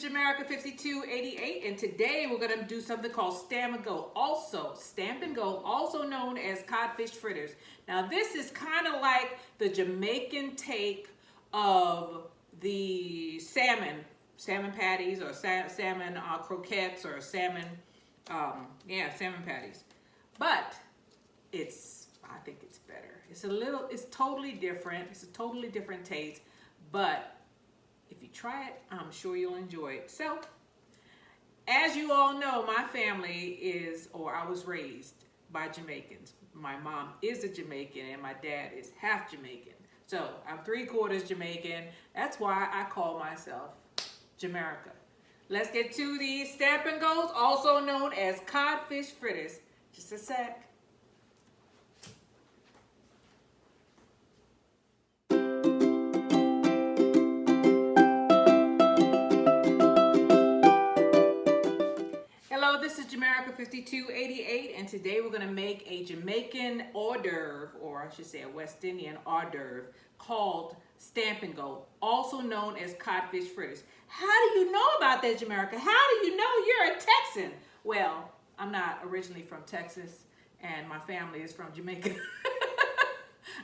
Jamaica 5288, and today we're going to do something called Stamp and Go, also known as codfish fritters. Now, this is kind of like the Jamaican take of the salmon patties, or salmon croquettes, or salmon patties. But I think it's better. It's totally different. It's a totally different taste, but if you try it, I'm sure you'll enjoy it. So, as you all know, my family I was raised by Jamaicans. My mom is a Jamaican and my dad is half Jamaican. So, I'm 3/4 Jamaican. That's why I call myself Jamaica. Let's get to the Stamp and Goes, also known as codfish fritters. Just a sec. Hello, this is Jamaica 5288, and today we're going to make a Jamaican hors d'oeuvre, or I should say a West Indian hors d'oeuvre, called Stamp and Go, also known as codfish fritters. How do you know about that, Jamaica? How do you know you're a Texan? Well, I'm not originally from Texas, and my family is from Jamaica.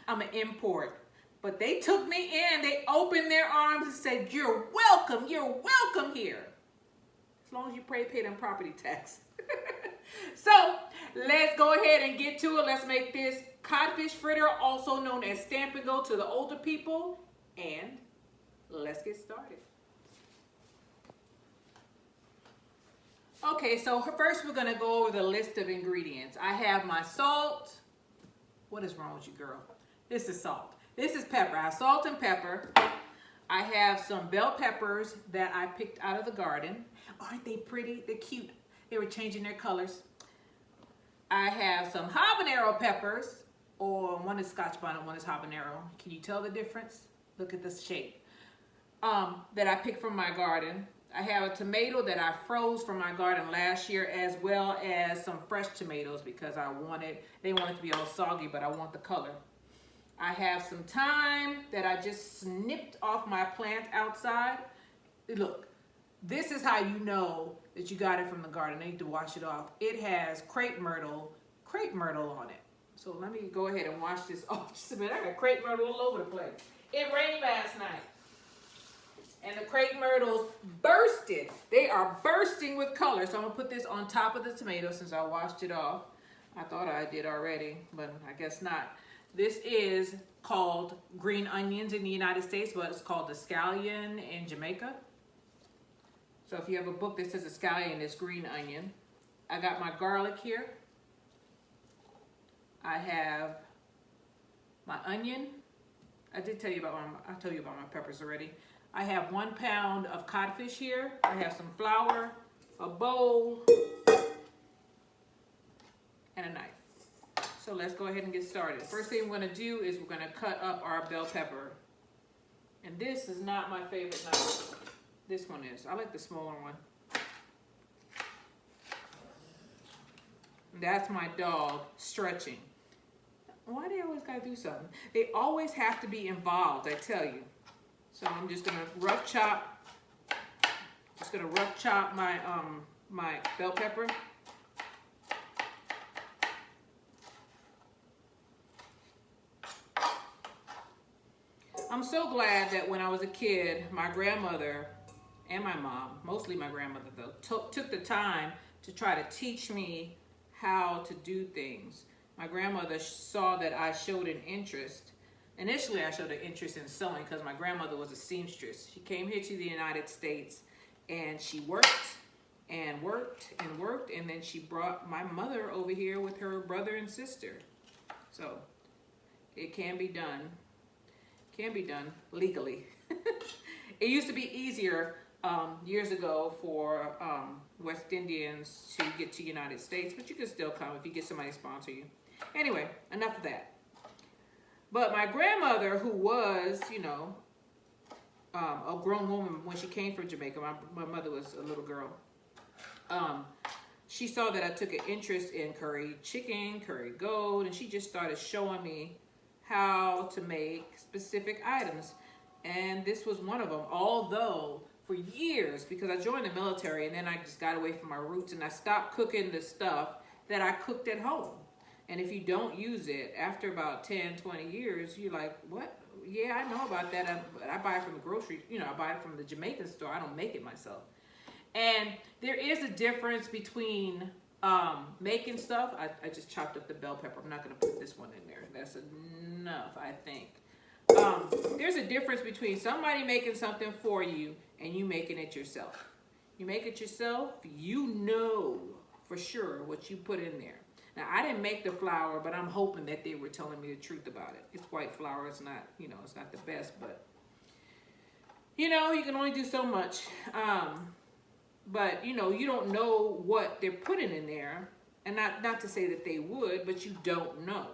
I'm an import. But they took me in, they opened their arms and said, you're welcome here. As long as you pay them property tax. So, let's go ahead and get to it. Let's make this codfish fritter, also known as Stamp and Go to the older people. And let's get started. Okay, so first we're going to go over the list of ingredients. I have my salt. What is wrong with you, girl? This is salt. This is pepper. I have salt and pepper. I have some bell peppers that I picked out of the garden. Aren't they pretty? They're cute. They were changing their colors. I have some habanero peppers, or one is Scotch bonnet, one is habanero. Can you tell the difference? Look at this shape. That I picked from my garden. I have a tomato that I froze from my garden last year, as well as some fresh tomatoes because they wanted to be all soggy, but I want the color. I have some thyme that I just snipped off my plant outside. Look, this is how you know that you got it from the garden. I need to wash it off. It has crepe myrtle on it. So let me go ahead and wash this off just a minute. I got crepe myrtle all over the place. It rained last night, and the crepe myrtles bursted. They are bursting with color. So I'm gonna put this on top of the tomato since I washed it off. I thought I did already, but I guess not. This is called green onions in the United States, but it's called the scallion in Jamaica. So if you have a book that says a scallion, it's green onion. I got my garlic here. I have my onion. I told you about my peppers already. I have 1 pound of codfish here. I have some flour, a bowl, and a knife. So let's go ahead and get started. First thing we're going to do is we're going to cut up our bell pepper. And this is not my favorite knife. This one is. I like the smaller one. That's my dog stretching. Why do they always got to do something? They always have to be involved, I tell you. So I'm just going to rough chop my my bell pepper. I'm so glad that when I was a kid, my grandmother and my mom, mostly my grandmother though, took the time to try to teach me how to do things. My grandmother saw that I showed an interest. Initially, I showed an interest in sewing because my grandmother was a seamstress. She came here to the United States and she worked and worked and worked, and then she brought my mother over here with her brother and sister. So it can be done. Can be done legally. It used to be easier years ago for West Indians to get to United States, but you can still come if you get somebody to sponsor you. Anyway, enough of that. But my grandmother, who was, a grown woman when she came from Jamaica, my mother was a little girl, she saw that I took an interest in curried chicken, curried goat, and she just started showing me how to make specific items. And this was one of them. Although for years because I joined the military and then I just got away from my roots and I stopped cooking the stuff that I cooked at home. And if you don't use it, after about 10, 20 years, you're like, what? Yeah, I know about that. I buy it from the grocery, I buy it from the Jamaican store. I don't make it myself. And there is a difference between making stuff. I just chopped up the bell pepper. I'm not going to put this one in there. That's enough, I think. There's a difference between somebody making something for you and you making it yourself. You make it yourself, you know for sure what you put in there. Now, I didn't make the flour, but I'm hoping that they were telling me the truth about it. It's white flour. It's not, it's not the best, but, you can only do so much. But, you don't know what they're putting in there. And not to say that they would, but you don't know.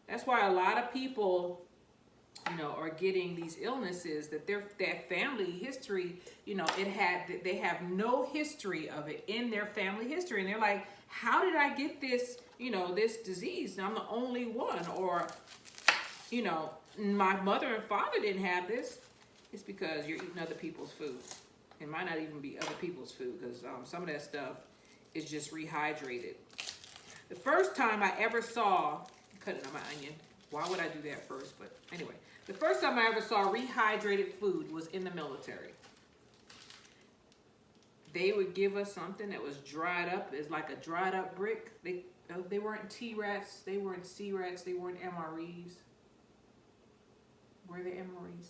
That's why a lot of people, are getting these illnesses that their family history, they have no history of it in their family history. And they're like, how did I get this, this disease? I'm the only one. Or, my mother and father didn't have this. It's because you're eating other people's food. It might not even be other people's food because some of that stuff is just rehydrated. The first time I ever saw, cutting on my onion, why would I do that first? But anyway, the first time I ever saw rehydrated food was in the military. They would give us something that was dried up. It's like a dried up brick. They weren't T-rats. They weren't C-rats. They weren't MREs. Were they MREs?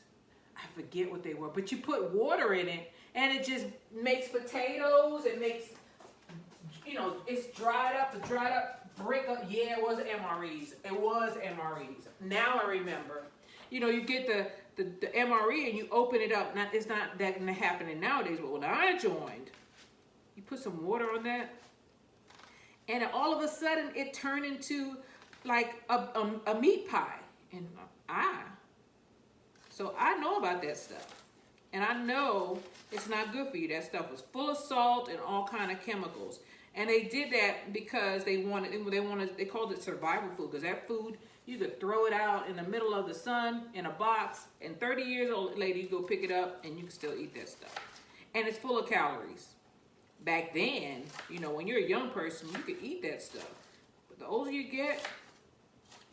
I forget what they were. But you put water in it, and it just makes potatoes. It makes, it's dried up. A dried up brick. Yeah, it was MREs. It was MREs. Now I remember. You get the MRE and you open it up. It's not that happening nowadays, but when I joined, you put some water on that, and all of a sudden it turned into like a meat pie. And so I know about that stuff, and I know it's not good for you. That stuff was full of salt and all kind of chemicals, and they did that because they called it survival food, because that food, you could throw it out in the middle of the sun in a box, and 30 years old later, you go pick it up, and you can still eat that stuff. And it's full of calories. Back then, when you're a young person, you could eat that stuff. But the older you get,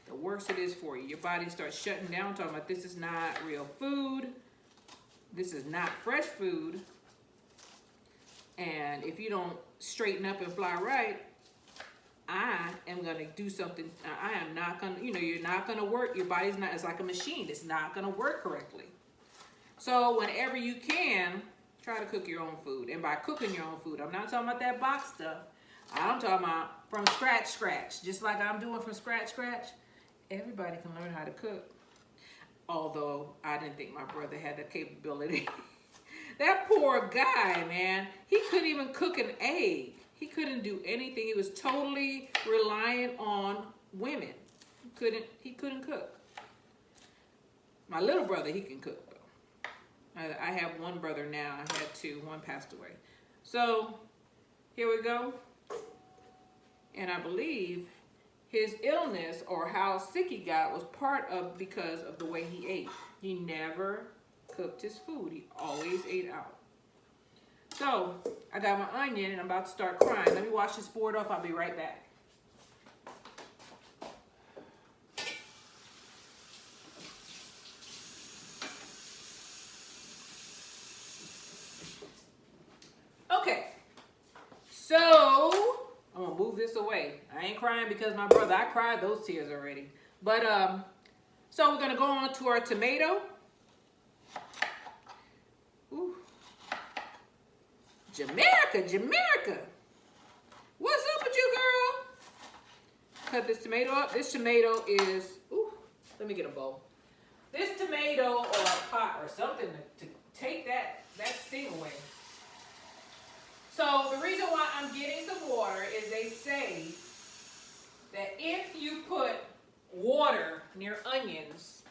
the worse it is for you. Your body starts shutting down, talking about this is not real food. This is not fresh food. And if you don't straighten up and fly right, I am going to do something. I am not going to, you're not going to work. Your body's not, it's like a machine. It's not going to work correctly. So whenever you can, try to cook your own food. And by cooking your own food, I'm not talking about that box stuff. I'm talking about from scratch. Just like I'm doing from scratch. Everybody can learn how to cook. Although I didn't think my brother had the capability. That poor guy, man. He couldn't even cook an egg. He couldn't do anything. He was totally reliant on women. He couldn't cook. My little brother, he can cook though. I have one brother now. I had two. One passed away. So here we go. And I believe his illness or how sick he got was because of the way he ate. He never cooked his food. He always ate out. So I got my onion and I'm about to start crying. Let me wash this board off. I'll be right back. Okay, so I'm gonna move this away. I ain't crying because my brother, I cried those tears already. But so we're gonna go on to our tomato. Ooh. Jamaica. What's up with you, girl? Cut this tomato up. This tomato is, ooh, let me get a bowl. This tomato or a pot or something to take that sting away. So the reason why I'm getting some water is they say that if you put water near onions,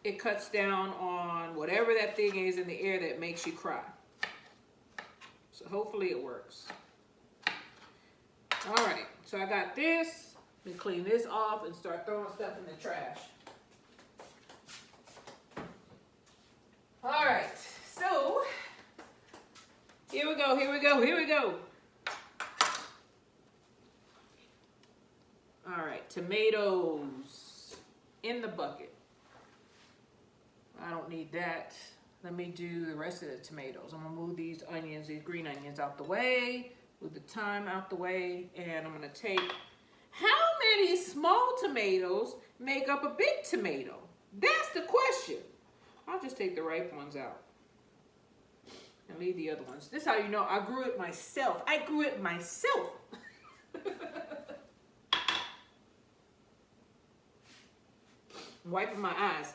it cuts down on whatever that thing is in the air that makes you cry. So hopefully it works. All right, so I got this. Let me clean this off and start throwing stuff in the trash. All right, so go, here we go, here we go. All right, tomatoes in the bucket. I don't need that. Let me do the rest of the tomatoes. I'm gonna move these onions, these green onions out the way, move the thyme out the way, and I'm gonna take, how many small tomatoes make up a big tomato? That's the question. I'll just take the ripe ones out and leave the other ones. This is how you know I grew it myself. I grew it myself. I'm wiping my eyes.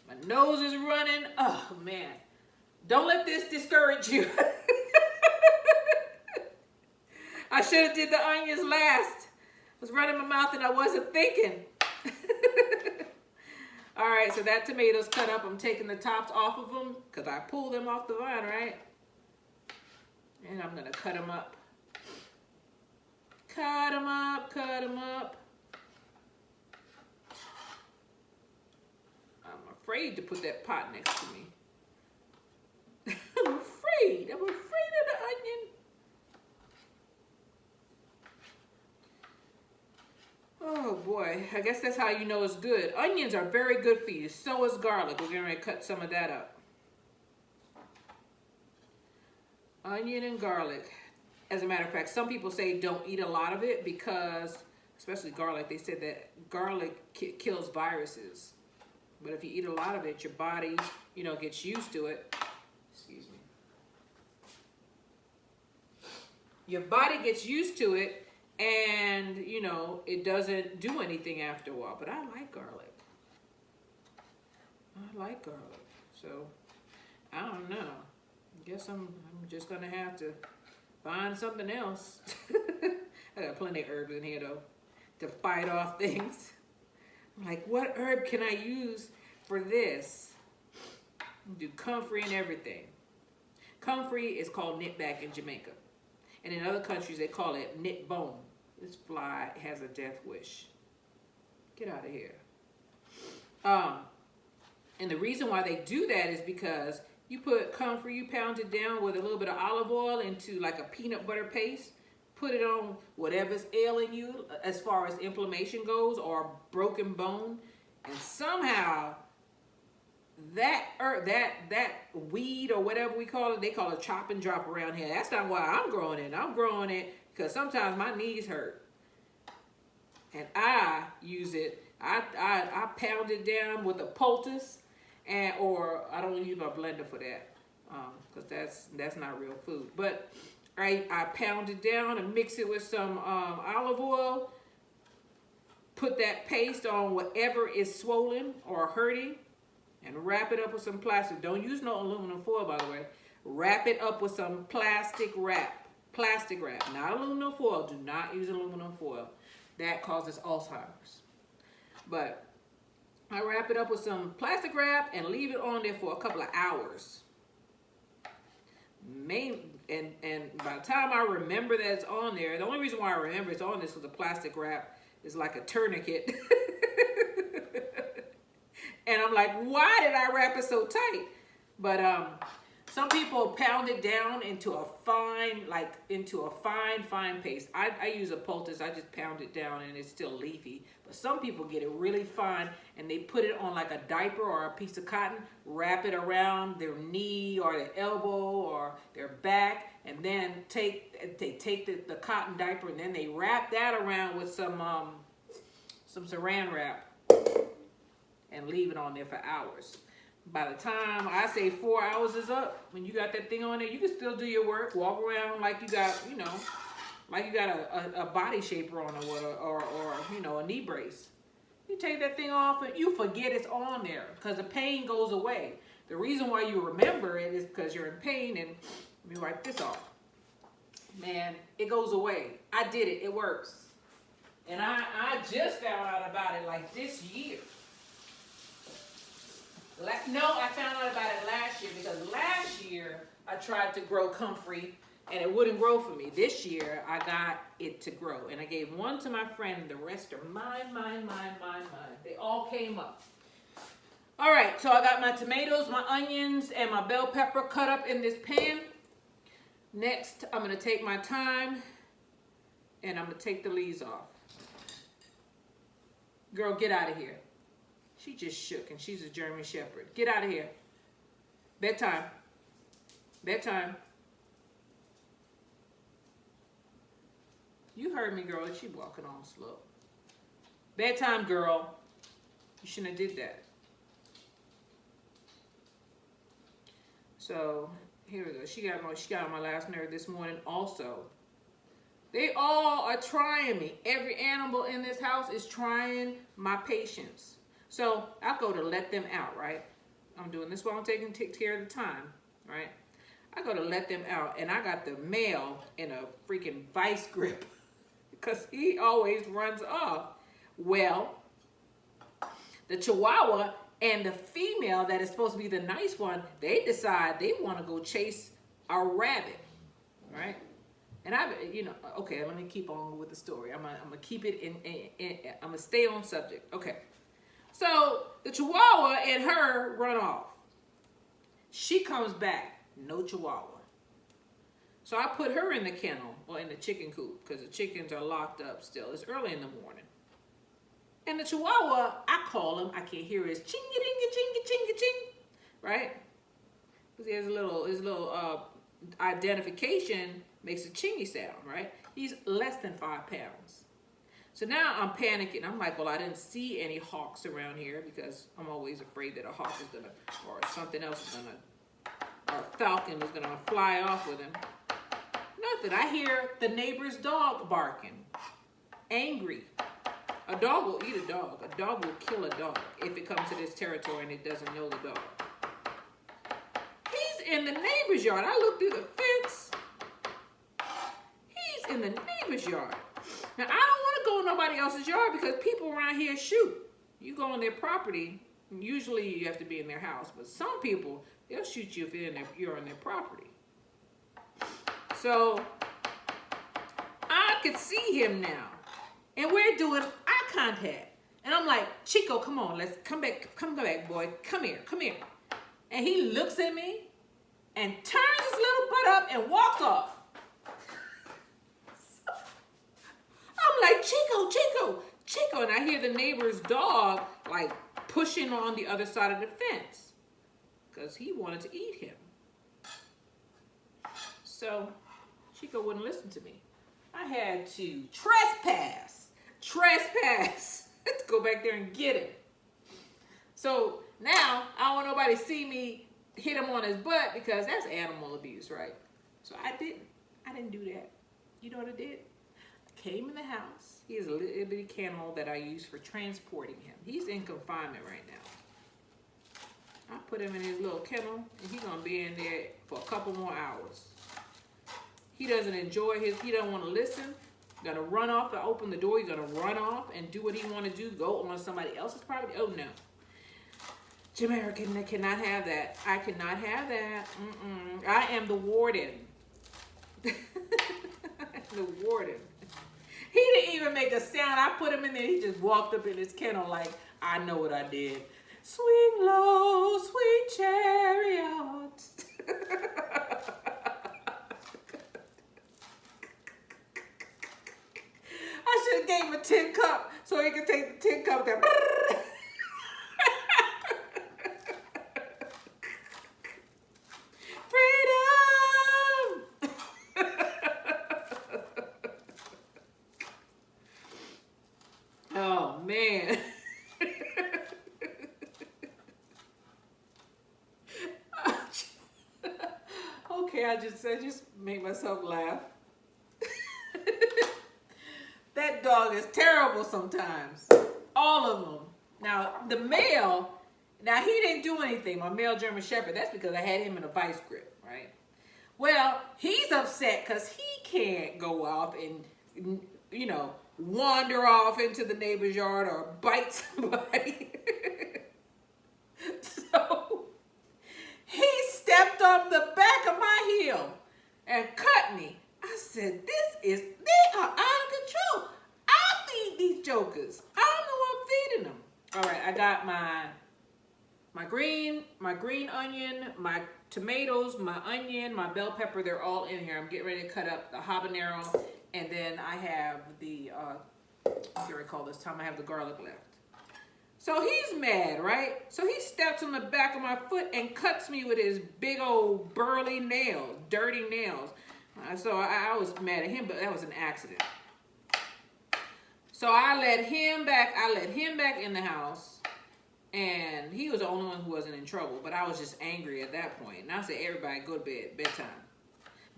My nose is running. Oh man. Don't let this discourage you. I should have did the onions last. I was running my mouth and I wasn't thinking. All right, so that tomato's cut up. I'm taking the tops off of them because I pulled them off the vine, right? And I'm gonna cut them up. Cut them up, cut them up. I'm afraid to put that pot next to me. I'm afraid of the onion. Oh boy, I guess that's how you know it's good. Onions are very good for you. So is garlic. We're going to cut some of that up. Onion and garlic. As a matter of fact, some people say don't eat a lot of it because, especially garlic, they said that garlic kills viruses. But if you eat a lot of it, your body, you know, gets used to it. Excuse me. Your body gets used to it. And, you know, it doesn't do anything after a while. But I like garlic. I like garlic. So, I don't know. I guess I'm just going to have to find something else. I got plenty of herbs in here, though, to fight off things. I'm like, what herb can I use for this? Do comfrey and everything. Comfrey is called nitback in Jamaica. And in other countries, they call it knit bone. This fly has a death wish. Get out of here. And the reason why they do that is because you put comfrey, you pound it down with a little bit of olive oil into like a peanut butter paste. Put it on whatever's ailing you as far as inflammation goes or broken bone. And somehow that weed or whatever we call it, they call it chop and drop around here. That's not why I'm growing it. I'm growing it because sometimes my knees hurt. And I use it. I pound it down with a poultice, or I don't use my blender for that because that's not real food. But I pound it down and mix it with some olive oil. Put that paste on whatever is swollen or hurting. And wrap it up with some plastic. Don't use no aluminum foil, by the way. Wrap it up with some plastic wrap. Plastic wrap, not aluminum foil. Do not use aluminum foil. That causes Alzheimer's. But I wrap it up with some plastic wrap and leave it on there for a couple of hours. And by the time I remember that it's on there, the only reason why I remember it's on this is the plastic wrap is like a tourniquet. And I'm like, why did I wrap it so tight? But some people pound it down into a fine paste. I use a poultice. I just pound it down and it's still leafy. But some people get it really fine and they put it on like a diaper or a piece of cotton, wrap it around their knee or their elbow or their back, and then they take the cotton diaper and then they wrap that around with some saran wrap. And leave it on there for hours. By the time I say 4 hours is up, when you got that thing on there, you can still do your work, walk around like you got, you know, like you got a body shaper on or you know, a knee brace. You take that thing off and you forget it's on there because the pain goes away. The reason why you remember it is because you're in pain. And let me wipe this off. Man, it goes away. I did it. It works. And I just found out about it like this year. No, I found out about it last year because last year I tried to grow comfrey and it wouldn't grow for me. This year I got it to grow and I gave one to my friend and the rest are mine. They all came up. All right, so I got my tomatoes, my onions, and my bell pepper cut up in this pan. Next, I'm going to take my time and I'm going to take the leaves off. Girl, get out of here. She just shook and she's a German Shepherd. Get out of here. Bedtime. Bedtime. You heard me, girl. She walking on slow. Bedtime, girl. You shouldn't have did that. So here we go. She got on my last nerve this morning also. They all are trying me. Every animal in this house is trying my patience. So I go to let them out, right? I'm doing this while I'm taking care of the time, right? I go to let them out, and I got the male in a freaking vice grip because he always runs off. Well, the Chihuahua and the female that is supposed to be the nice one, they decide they want to go chase a rabbit, right? And okay, let me keep on with the story. I'm gonna keep it I'm gonna stay on subject. Okay. So the Chihuahua and her run off. She comes back, no Chihuahua. So I put her in the kennel, or in the chicken coop, because the chickens are locked up still. It's early in the morning. And the Chihuahua, I call him, I can't hear his chinga-dinga-chinga-chinga-ching, right? Because his little identification makes a chingy sound, right? He's less than 5 pounds. So now I'm panicking. I'm like, well, I didn't see any hawks around here because I'm always afraid that a hawk is gonna, or something else is gonna, or a falcon is gonna fly off with him. Nothing. I hear the neighbor's dog barking, angry. A dog will eat a dog. A dog will kill a dog if it comes to this territory and it doesn't know the dog. He's in the neighbor's yard. I look through the fence. He's in the neighbor's yard. Now, I don't want to go in nobody else's yard because people around here shoot. You go on their property, usually you have to be in their house, but some people, they'll shoot you if you're on their property. So, I could see him now. And we're doing eye contact. And I'm like, Chico, come on, let's come back, boy. Come here. And he looks at me and turns his little butt up and walks off. So, I'm like, Chico. And I hear the neighbor's dog like pushing on the other side of the fence because he wanted to eat him. So Chico wouldn't listen to me. I had to trespass to go back there and get him. So now I don't want nobody to see me hit him on his butt because that's animal abuse, right? So I didn't do that. You know what I did? I came in the house. He has a little bitty kennel that I use for transporting him. He's in confinement right now. I put him in his little kennel and he's gonna be in there for a couple more hours. He doesn't enjoy he doesn't want to listen. Gonna run off. I open the door. He's gonna run off and do what he want to do. Go on somebody else's property. Oh no, Jamaican, I cannot have that. I cannot have that. I am the warden. The warden. He didn't even make a sound. I put him in there. He just walked up in his kennel like, I know what I did. Swing low, sweet chariot. I should have gave him a tin cup so he could take the tin cup there. Freedom! Oh, man. Okay, I just make myself laugh. That dog is terrible sometimes. All of them. Now, the male, he didn't do anything. My male German Shepherd, that's because I had him in a vice grip, right? Well, he's upset because he can't go off and, wander off into the neighbor's yard or bite somebody. So, he stepped on the back of my heel and cut me. I said, they are out of control. I'll feed these jokers. I'm the one feeding them. All right, I got my My green onion, my tomatoes, my onion, my bell pepper, they're all in here. I'm getting ready to cut up the habanero, and then I have the, I can't recall this time, I have the garlic left. So he's mad, right? So he steps on the back of my foot and cuts me with his big old burly nails, dirty nails. So I was mad at him, but that was an accident. So I let him back in the house, and he was the only one who wasn't in trouble, but I was just angry at that point. And I said, everybody go to bed, bedtime.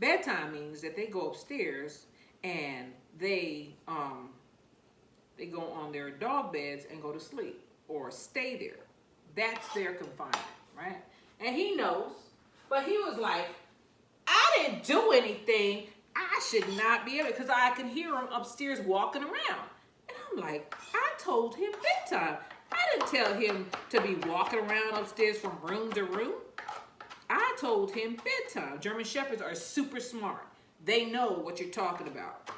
Bedtime means that they go upstairs and they go on their dog beds and go to sleep or stay there. That's their confinement, right? And he knows, but he was like, I didn't do anything. I should not be able, because I could hear him upstairs walking around. And I'm like, I told him bedtime. I didn't tell him to be walking around upstairs from room to room. I told him bedtime. German Shepherds are super smart. They know what you're talking about.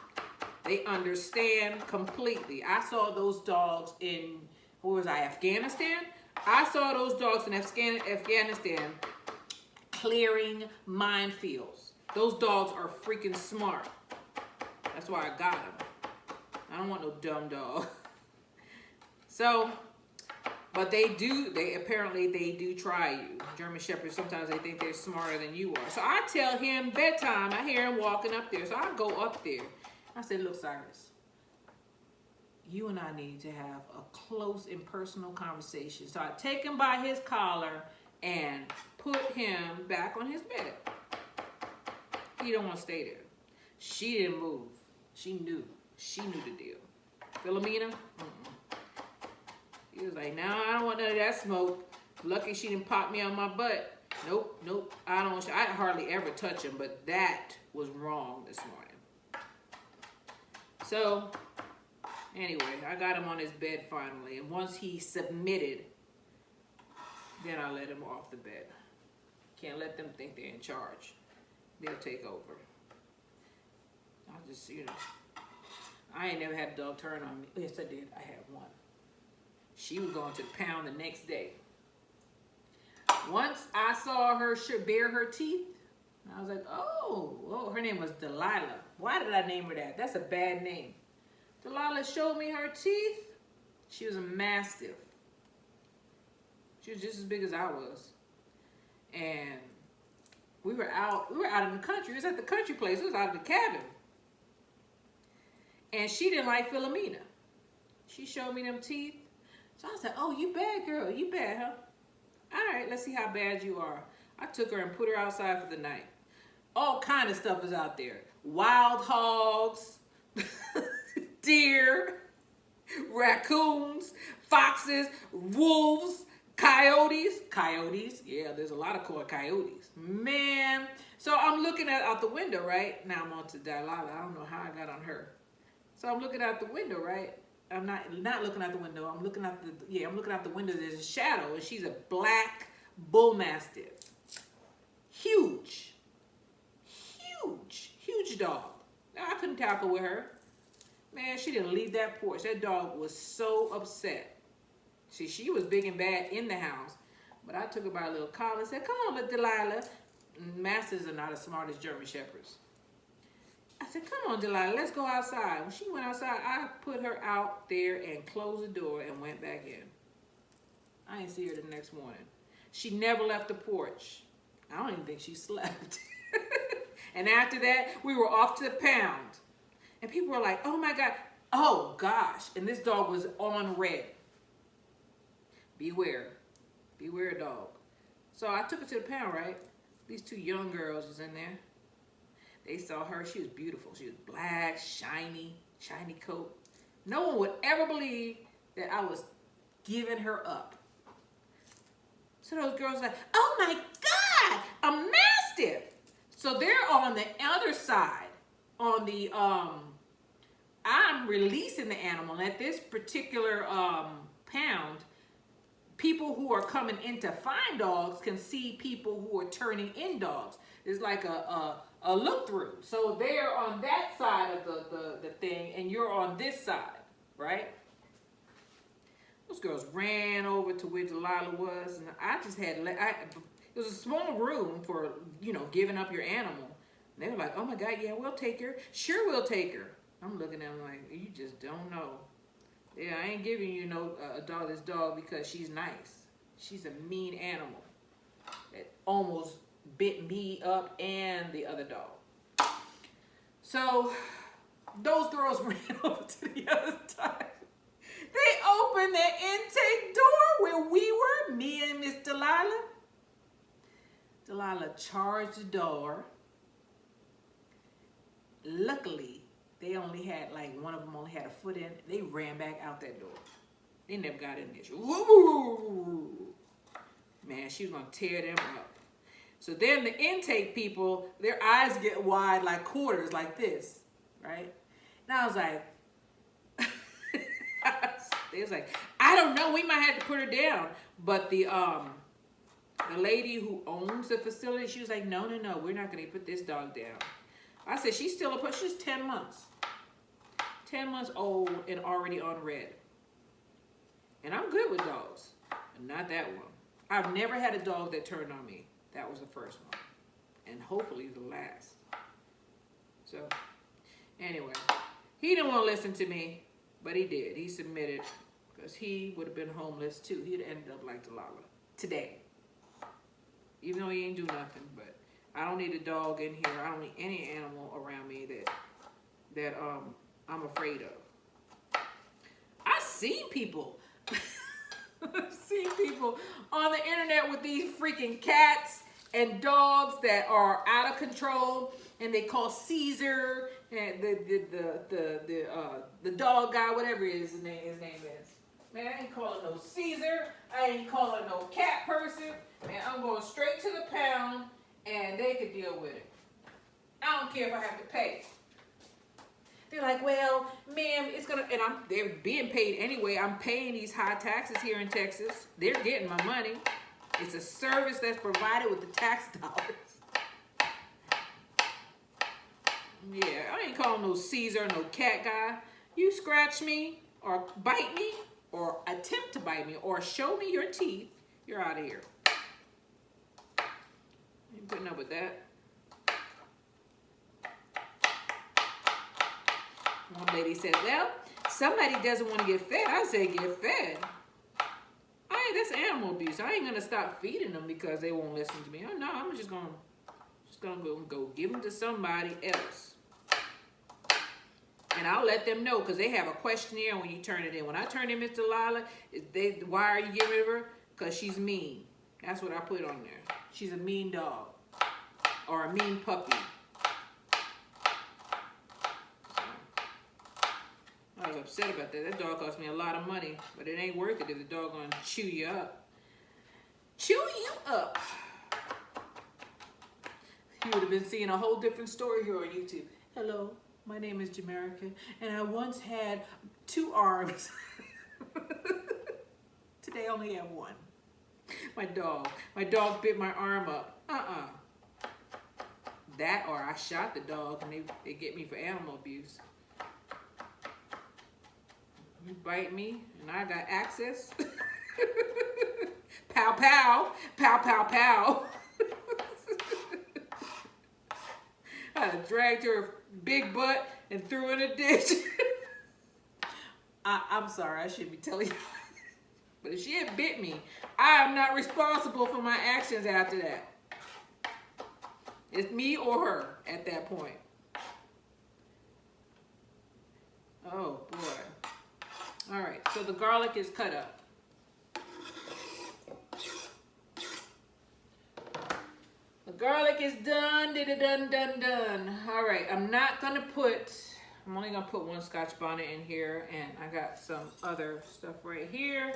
They understand completely. I saw those dogs in, where was I, Afghanistan? I saw those dogs in Afghanistan clearing minefields. Those dogs are freaking smart. That's why I got them. I don't want no dumb dog. So, but they apparently do try you. German Shepherds, sometimes they think they're smarter than you are. So I tell him bedtime. I hear him walking up there. So I go up there. I said, look, Cyrus, you and I need to have a close and personal conversation. So I take him by his collar and put him back on his bed. He don't want to stay there. She didn't move. She knew the deal. Philomena? He was like, no, I don't want none of that smoke. Lucky she didn't pop me on my butt. Nope. I hardly ever touch him, but that was wrong this morning. So, anyway, I got him on his bed finally. And once he submitted, then I let him off the bed. Can't let them think they're in charge. They'll take over. I just, I ain't never had a dog turn on me. Yes, I did. I had one. She was going to the pound the next day. Once I saw her bare her teeth, I was like, oh, her name was Delilah. Why did I name her that? That's a bad name. Delilah showed me her teeth. She was a mastiff. She was just as big as I was. And we were out in the country. It was at the country place. It was out of the cabin. And she didn't like Philomena. She showed me them teeth. So I was like, oh, you bad, girl. You bad, huh? All right, let's see how bad you are. I took her and put her outside for the night. All kind of stuff is out there. Wild hogs, deer, raccoons, foxes, wolves, coyotes. Coyotes, yeah, there's a lot of coyotes. Man, so I'm looking out the window, right? Now I'm on to Delilah. I don't know how I got on her. So I'm looking out the window, right? I'm not looking out the window. I'm looking out the window. There's a shadow, and she's a black bull mastiff. Huge dog. I couldn't tackle with her. Man, she didn't leave that porch. That dog was so upset. See, she was big and bad in the house, but I took her by a little collar and said, come on, little Delilah. Masters are not as smart as German Shepherds. I said, come on, Delilah, let's go outside. When she went outside, I put her out there and closed the door and went back in. I didn't see her the next morning. She never left the porch. I don't even think she slept. And after that, we were off to the pound. And people were like, oh my God, oh gosh. And this dog was on red. Beware dog. So I took her to the pound, right? These two young girls was in there. They saw her. She was beautiful. She was black, shiny coat. No one would ever believe that I was giving her up. So those girls were like, oh my God, a mastiff. So they're on the other side, on the, I'm releasing the animal. And at this particular pound, people who are coming in to find dogs can see people who are turning in dogs. It's like a look through. So they're on that side of the thing, and you're on this side, right? Those girls ran over to where Delilah was, and I just had, it was a small room for, you know, giving up your animal. And they were like, oh my God, yeah, we'll take her. Sure, we'll take her. I'm looking at them like, you just don't know. Yeah, I ain't giving you no this dog because she's nice. She's a mean animal. It almost bit me up and the other dog. So those girls ran over to the other side. They opened the intake door where we were, me and Miss Delilah. Delilah charged the door. Luckily, they only had, like, one of them only had a foot in. They ran back out that door. They never got in there. Woo! Man, she was going to tear them up. So then the intake people, their eyes get wide like quarters, like this, right? And I was like, they was like, I don't know, we might have to put her down. But the lady who owns the facility, she was like, no, we're not going to put this dog down. I said, she's still a pup. She's 10 months. 10 months old and already on red. And I'm good with dogs. Not that one. I've never had a dog that turned on me. That was the first one. And hopefully the last. So, anyway. He didn't want to listen to me, but he did. He submitted because he would have been homeless too. He'd ended up like Delilah today. Even though he ain't do nothing, but I don't need a dog in here. I don't need any animal around me that I'm afraid of. I've seen people. I've seen people on the internet with these freaking cats and dogs that are out of control, and they call Caesar and the dog guy, whatever his name is. Man, I ain't calling no Caesar. I ain't calling no cat person. Man, I'm going straight to the pound, and they could deal with it. I don't care if I have to pay. They're like, well, ma'am, it's gonna, and they're being paid anyway. I'm paying these high taxes here in Texas. They're getting my money. It's a service that's provided with the tax dollars. Yeah, I ain't calling no Caesar, no cat guy. You scratch me or bite me or attempt to bite me or show me your teeth, you're out of here. Ain't putting up with that. One lady said, well, somebody doesn't want to get fed. I say get fed. That's animal abuse. I ain't going to stop feeding them because they won't listen to me. Oh, no, I'm just going to go give them to somebody else. And I'll let them know because they have a questionnaire when you turn it in. When I turn in Miss Delilah, why are you getting rid of her? Because she's mean. That's what I put on there. She's a mean dog or a mean puppy. I was upset about that. That dog cost me a lot of money, but it ain't worth it if the dog gonna chew you up. Chew you up. You would have been seeing a whole different story here on YouTube. Hello, my name is Jamaican, and I once had 2 arms. Today I only have 1. My dog bit my arm up. That or I shot the dog and they get me for animal abuse. You bite me and I got access. Pow, pow. Pow, pow, pow. I dragged her big butt and threw her in a ditch. I'm sorry, I shouldn't be telling you. But if she had bit me, I am not responsible for my actions after that. It's me or her at that point. Oh, boy. All right, so the garlic is cut up. The garlic is done, done. All right, I'm only gonna put 1 Scotch bonnet in here, and I got some other stuff right here.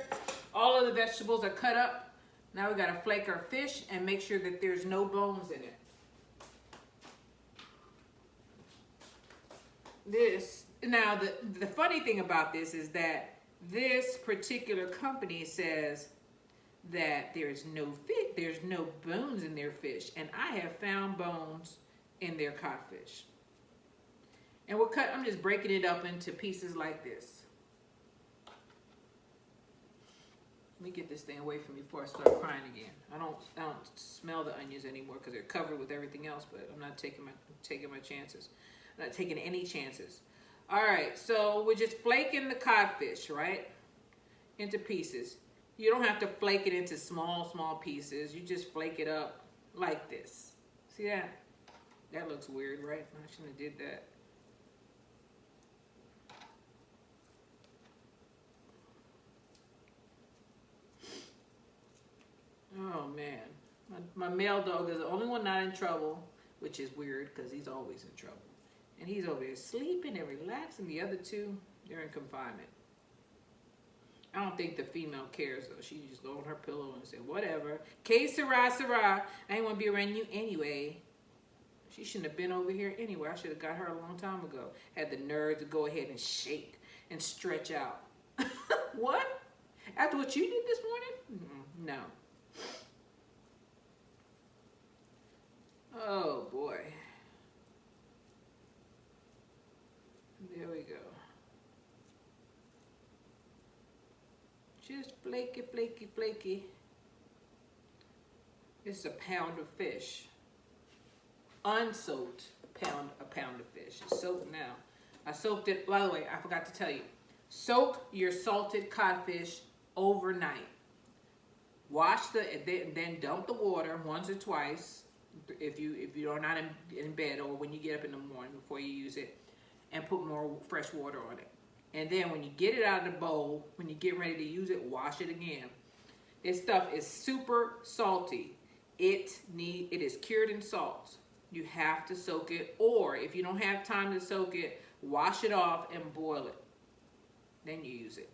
All of the vegetables are cut up. Now we gotta flake our fish and make sure that there's no bones in it. Now, the funny thing about this is that this particular company says that there's no bones in their fish, and I have found bones in their codfish. And I'm just breaking it up into pieces like this. Let me get this thing away from me before I start crying again. I don't smell the onions anymore because they're covered with everything else. But I'm not taking my chances. I'm not taking any chances. All right, so we're just flaking the codfish, right, into pieces. You don't have to flake it into small pieces. You just flake it up like this. See that? That looks weird, right? I shouldn't have did that. Oh man, my male dog is the only one not in trouble, which is weird because he's always in trouble. And he's over there sleeping and relaxing. The other two, they're in confinement. I don't think the female cares though. She just go on her pillow and say, whatever. Que sera, sera. I ain't want to be around you anyway. She shouldn't have been over here anyway. I should have got her a long time ago. Had the nerve to go ahead and shake and stretch out. What? After what you did this morning? No. Oh boy. There we go. Just flaky, flaky, flaky. This is a pound of fish. Unsoaked a pound of fish. It's soaked now. I soaked it, by the way, I forgot to tell you. Soak your salted codfish overnight. Wash then dump the water once or twice if you are not in bed or when you get up in the morning before you use it, and put more fresh water on it. And then when you get it out of the bowl, when you get ready to use it, wash it again. This stuff is super salty. It is cured in salt. You have to soak it, or if you don't have time to soak it, wash it off and boil it. Then you use it.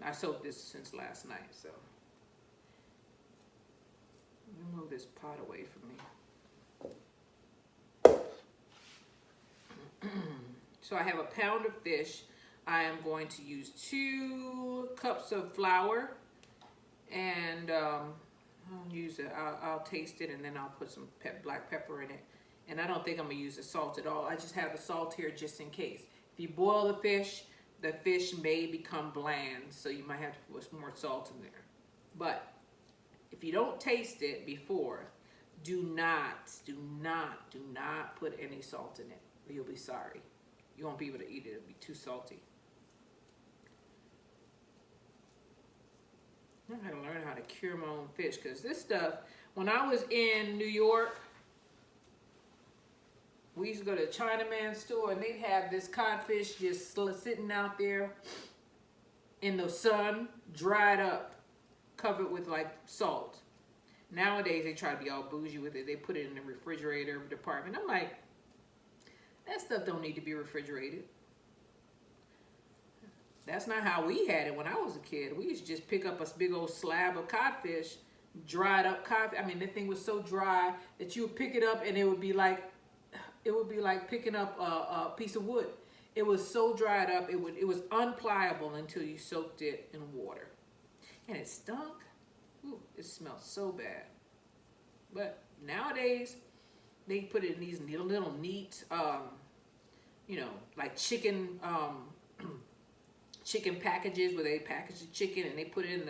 I soaked this since last night, so. Let me move this pot away from me. So I have a pound of fish. I am going to use 2 cups of flour, and I'll taste it, and then I'll put some black pepper in it. And I don't think I'm gonna use the salt at all. I just have the salt here just in case. If you boil the fish may become bland, so you might have to put more salt in there. But if you don't taste it before, do not put any salt in it, or you'll be sorry. You won't be able to eat it. It'll be too salty. I gotta learn how to cure my own fish, because this stuff, when I was in New York, we used to go to a Chinaman store and they'd have this codfish just sitting out there in the sun, dried up, covered with like salt. Nowadays they try to be all bougie with it. They put it in the refrigerator department. I'm like, that stuff don't need to be refrigerated. That's not how we had it when I was a kid. We used to just pick up a big old slab of codfish, dried up codfish. I mean, the thing was so dry that you would pick it up and it would be like picking up a piece of wood. It was so dried up, it was unpliable until you soaked it in water. And it stunk. Ooh, it smelled so bad. But nowadays, they put it in these little neat, like chicken chicken packages where they package the chicken and they put it in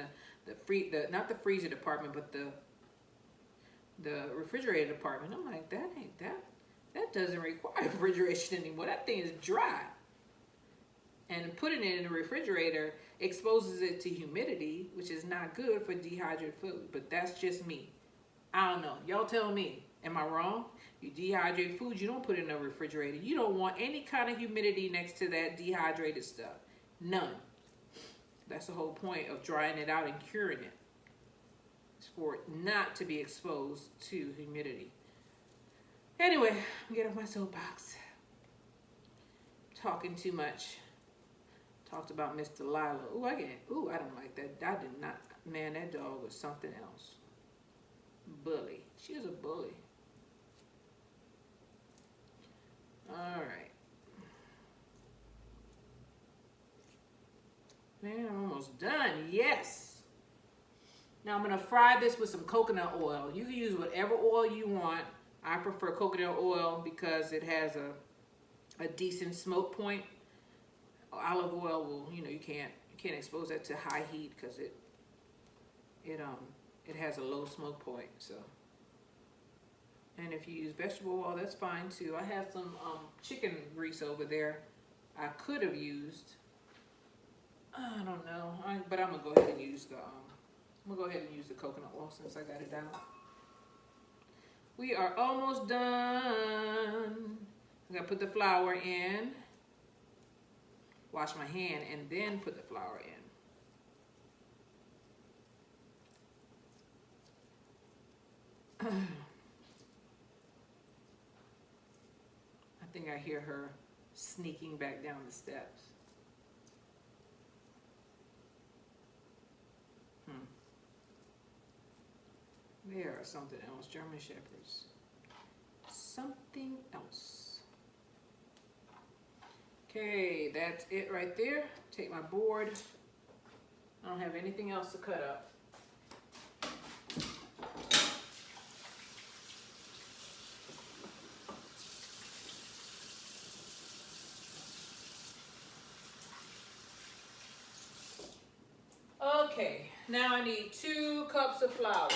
not the freezer department, but the refrigerator department. I'm like, that doesn't require refrigeration anymore. That thing is dry. And putting it in the refrigerator exposes it to humidity, which is not good for dehydrated food. But that's just me. I don't know. Y'all tell me. Am I wrong? You dehydrate food, you don't put it in a refrigerator. You don't want any kind of humidity next to that dehydrated stuff. None. That's the whole point of drying it out and curing it. It's for it not to be exposed to humidity. Anyway, get off my soapbox. Talking too much. Talked about Miss Delilah. I don't like that. I did not. Man, that dog was something else. Bully. She was a bully. All right. Man, I'm almost done. Yes. Now I'm going to fry this with some coconut oil. You can use whatever oil you want. I prefer coconut oil because it has a decent smoke point. Olive oil will, you can't can't expose that to high heat because it has a low smoke point. So, and if you use vegetable oil, that's fine too. I have some chicken grease over there. I could have used. I don't know, but I'm gonna go ahead and use the. I'm gonna go ahead and use the coconut oil since I got it out. We are almost done. I'm gonna put the flour in. Wash my hand and then put the flour in. I think I hear her sneaking back down the steps. They are something else, German Shepherds. Something else. Okay, that's it right there. Take my board. I don't have anything else to cut up. Okay, now I need 2 cups of flour.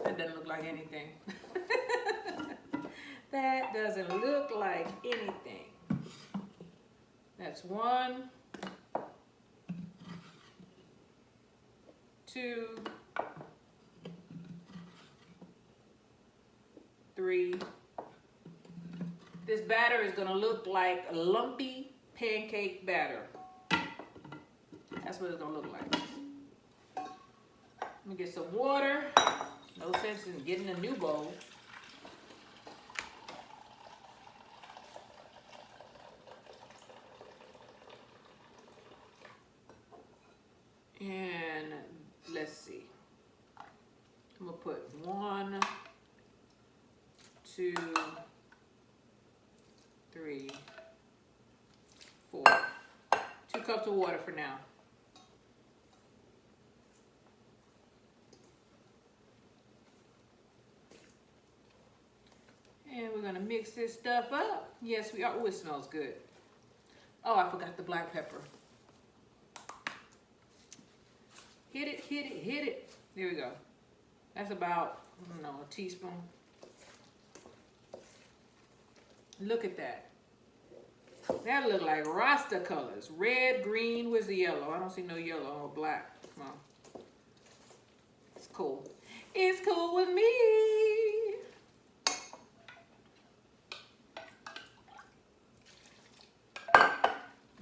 That doesn't look like anything. That doesn't look like anything. That's 1, 2, 3. This batter is gonna look like a lumpy pancake batter. That's what it's gonna look like. Let me get some water. No sense in getting a new bowl. And let's see. I'm gonna put 1, 2, 3, 4. 2 cups of water for now. And we're gonna mix this stuff up. Yes, we are. Oh, it smells good. Oh, I forgot the black pepper. Hit it, hit it, hit it. There we go. That's about, I don't know, a teaspoon. Look at that. That look like Rasta colors. Red, green, where's the yellow? I don't see no yellow or black. Come on. It's cool. It's cool with me.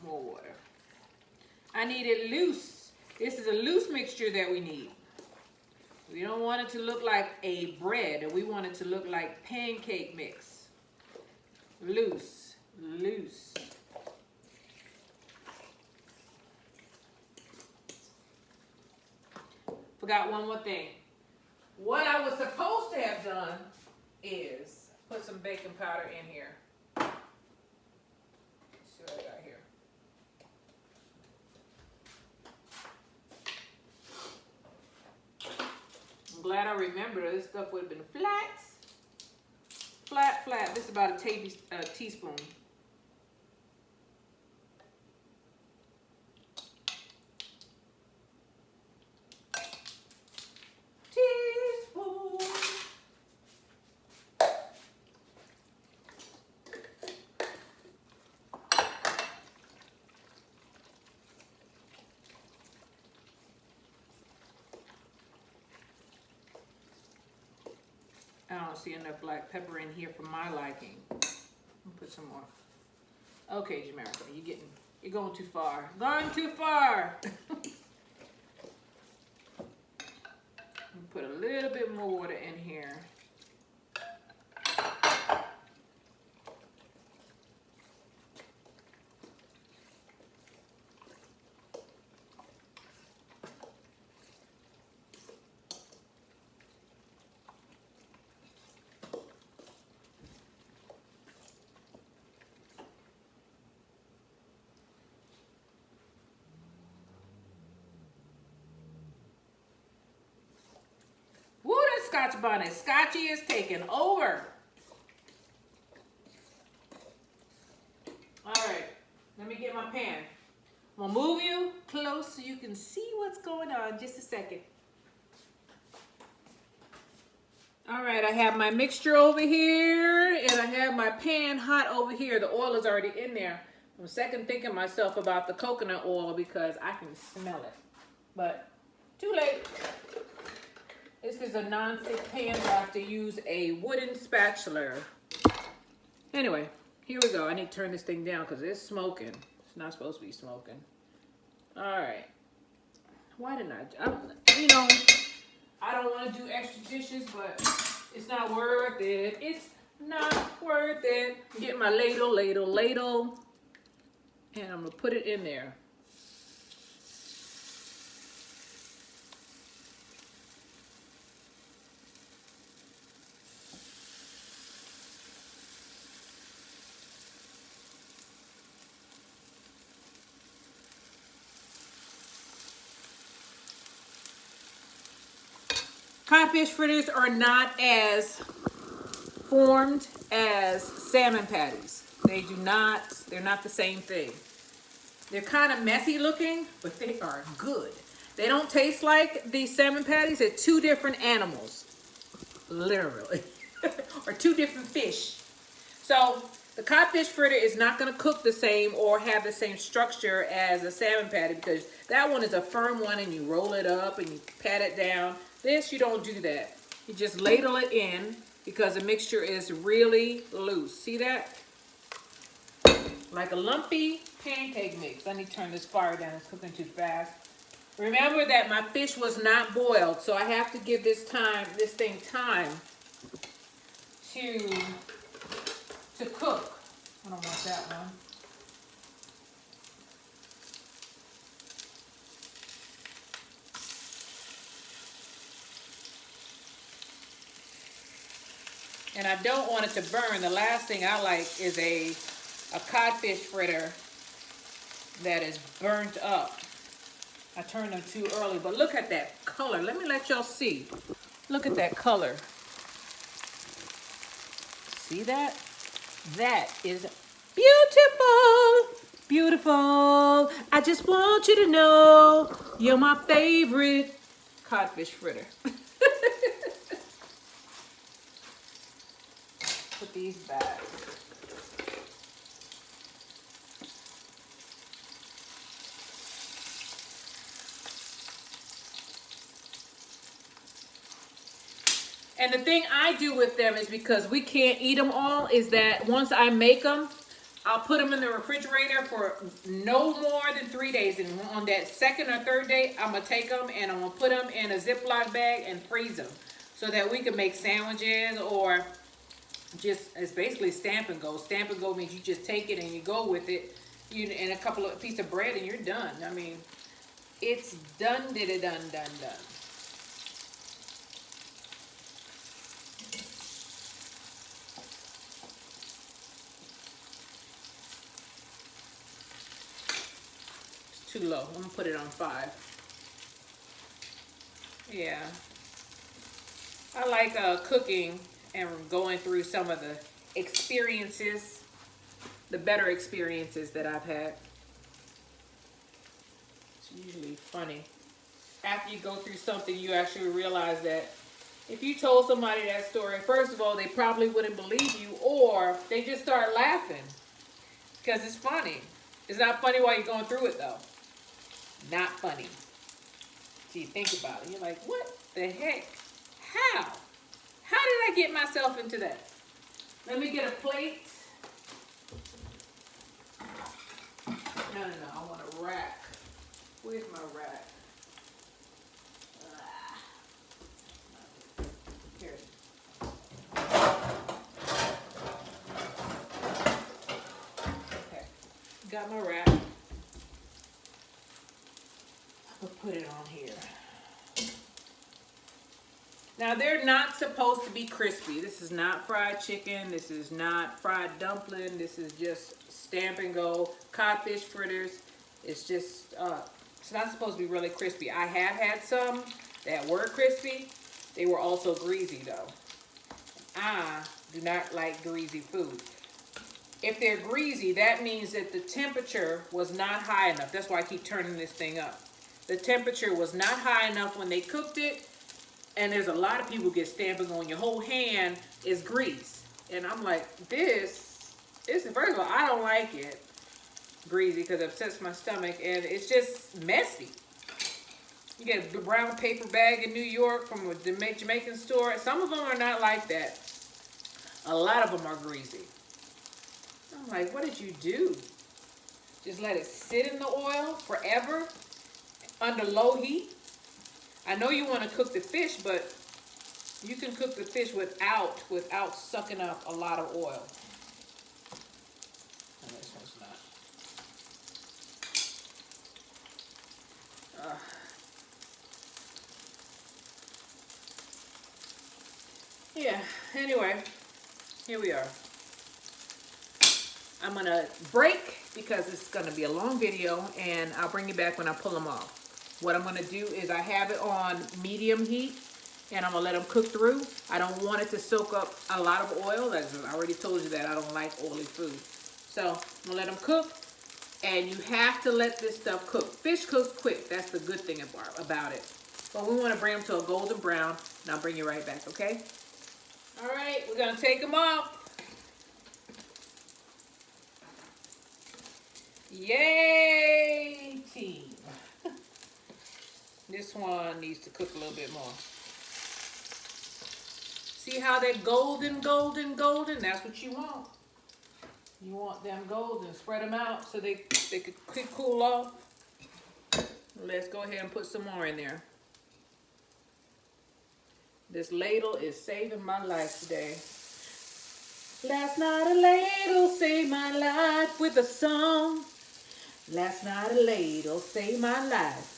More water. I need it loose. This is a loose mixture that we need. We don't want it to look like a bread. We want it to look like pancake mix. Loose, loose. Forgot one more thing. What I was supposed to have done is put some baking powder in here. Let's see what I got here. I'm glad I remembered. This stuff would have been flat. Flat, flat. This is about a teaspoon. Teaspoon. I don't see enough black pepper in here for my liking. I'll put some more. Okay, Jamaican, you're going too far. Going too far. Put a little bit more water in here. Scotch bonnet. Scotchy is taking over. All right, let me get my pan. I'm gonna move you close so you can see what's going on. Just a second. All right, I have my mixture over here and I have my pan hot over here. The oil is already in there. I'm second thinking myself about the coconut oil because I can smell it, but too late. This is a non-stick pan, so I have to use a wooden spatula. Anyway, here we go. I need to turn this thing down because it's smoking. It's not supposed to be smoking. All right. Why didn't you know, I don't want to do extra dishes, but it's not worth it. It's not worth it. Get my ladle, and I'm gonna put it in there. Codfish fritters are not as formed as salmon patties. They're not the same thing. They're kind of messy looking, but they are good. They don't taste like the salmon patties. They're two different animals, literally, or two different fish. So the codfish fritter is not gonna cook the same or have the same structure as a salmon patty because that one is a firm one and you roll it up and you pat it down. This, you don't do that. You just ladle it in because the mixture is really loose. See that? Like a lumpy pancake mix. I need to turn this fire down. It's cooking too fast. Remember that my fish was not boiled, so I have to give this thing time to cook. I don't want that one. And I don't want it to burn. The last thing I like is a codfish fritter that is burnt up. I turned them too early, but look at that color. Let me let y'all see. Look at that color. See that? That is beautiful. Beautiful. I just want you to know you're my favorite codfish fritter. Put these back. And the thing I do with them is because we can't eat them all, is that once I make them, I'll put them in the refrigerator for no more than 3 days. And on that second or third day, I'm going to take them and I'm going to put them in a Ziploc bag and freeze them so that we can make sandwiches or just, it's basically stamp and go. Stamp and go means you just take it and you go with it and a couple of pieces of bread and you're done. I mean, it's done. Too low. I'm gonna put it on 5. Yeah, I like cooking and going through some of the experiences, the better experiences that I've had. It's usually funny. After you go through something, you actually realize that if you told somebody that story, first of all, they probably wouldn't believe you, or they just start laughing because it's funny. It's not funny while you're going through it though. Not funny. So you think about it. You're like, what the heck? How? How did I get myself into that? Let me get a plate. No. I want a rack. Where's my rack? Here it is. Okay. Got my rack. I'll put it on here. Now they're not supposed to be crispy. This is not fried chicken. This is not fried dumpling. This is just stamp and go codfish fritters. It's just, it's not supposed to be really crispy. I have had some that were crispy. They were also greasy though. I do not like greasy food. If they're greasy, that means that the temperature was not high enough. That's why I keep turning this thing up. The temperature was not high enough when they cooked it. And there's a lot of people get stamping on your whole hand is grease. And I'm like, this is, first of all, I don't like it greasy because it upsets my stomach and it's just messy. You get a brown paper bag in New York from a Jamaican store. Some of them are not like that. A lot of them are greasy. I'm like, what did you do? Just let it sit in the oil forever under low heat? I know you want to cook the fish, but you can cook the fish without sucking up a lot of oil. Oh, this one's not. Yeah, anyway, here we are. I'm gonna break because it's gonna be a long video and I'll bring you back when I pull them off. What I'm gonna do is I have it on medium heat and I'm gonna let them cook through. I don't want it to soak up a lot of oil. As I already told you that I don't like oily food. So I'm gonna let them cook and you have to let this stuff cook. Fish cooks quick, that's the good thing about it. But we wanna bring them to a golden brown and I'll bring you right back, okay? All right, we're gonna take them off. Yay, team. This one needs to cook a little bit more. See how they're golden, golden, golden? That's what you want. You want them golden. Spread them out so they could cool off. Let's go ahead and put some more in there. This ladle is saving my life today. Last night a ladle saved my life with a song. Last night a ladle saved my life.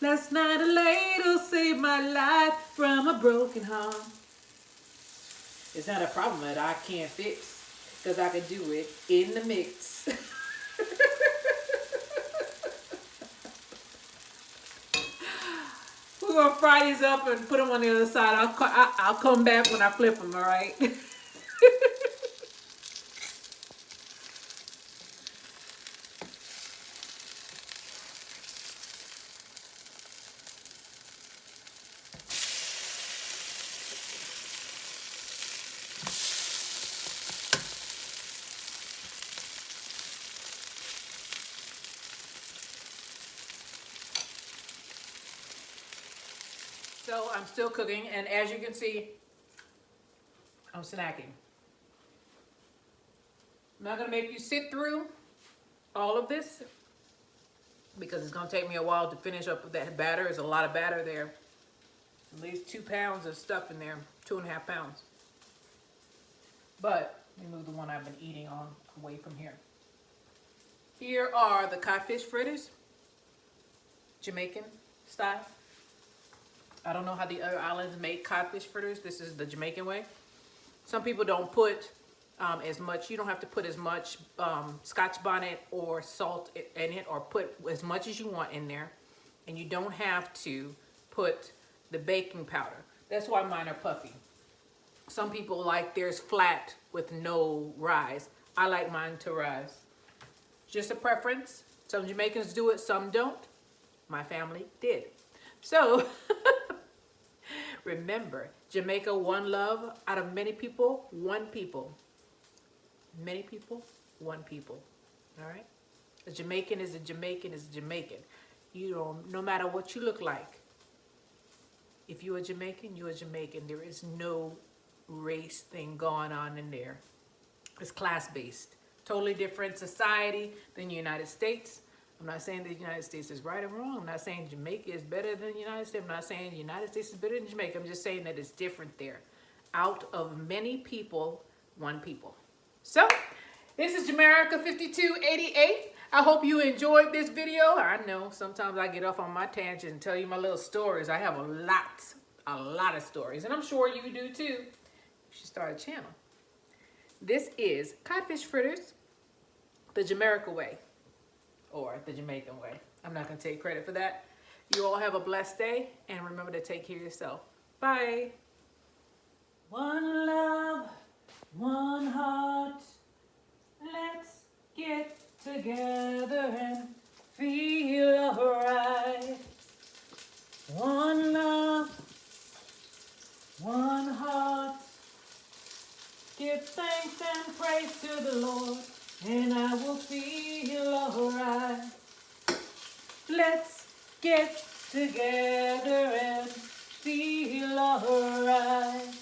Last night a ladle saved my life from a broken heart. It's not a problem that I can't fix because I can do it in the mix. We're gonna fry these up and put them on the other side. I'll come back when I flip them, all right? So I'm still cooking, and as you can see, I'm snacking. I'm not gonna make you sit through all of this because it's gonna take me a while to finish up with that batter. There's a lot of batter there. At least 2 pounds of stuff in there, 2.5 pounds. But let me move the one I've been eating on away from here. Here are the codfish fritters, Jamaican style. I don't know how the other islands make codfish fritters. This is the Jamaican way. Some people don't put as much. You don't have to put as much Scotch bonnet or salt in it, or put as much as you want in there. And you don't have to put the baking powder. That's why mine are puffy. Some people like theirs flat with no rise. I like mine to rise. Just a preference. Some Jamaicans do it, some don't. My family did. So, remember, Jamaica, one love. Out of many people, one people. Many people, one people. All right? A Jamaican is a Jamaican is a Jamaican. You don't, no matter what you look like. If you're a Jamaican, you're a Jamaican. There is no race thing going on in there. It's class-based. Totally different society than the United States. I'm not saying that the United States is right or wrong. I'm not saying Jamaica is better than the United States. I'm not saying the United States is better than Jamaica. I'm just saying that it's different there. Out of many people, one people. So, this is Jamaica 5288. I hope you enjoyed this video. I know sometimes I get off on my tangent and tell you my little stories. I have a lot of stories. And I'm sure you do too. You should start a channel. This is codfish fritters, the Jamaica way. Or the Jamaican way. I'm not going to take credit for that. You all have a blessed day, and remember to take care of yourself. Bye. One love, one heart. Let's get together and feel alright. One love, one heart. Give thanks and praise to the Lord, and I will feel alright. Let's get together and feel alright.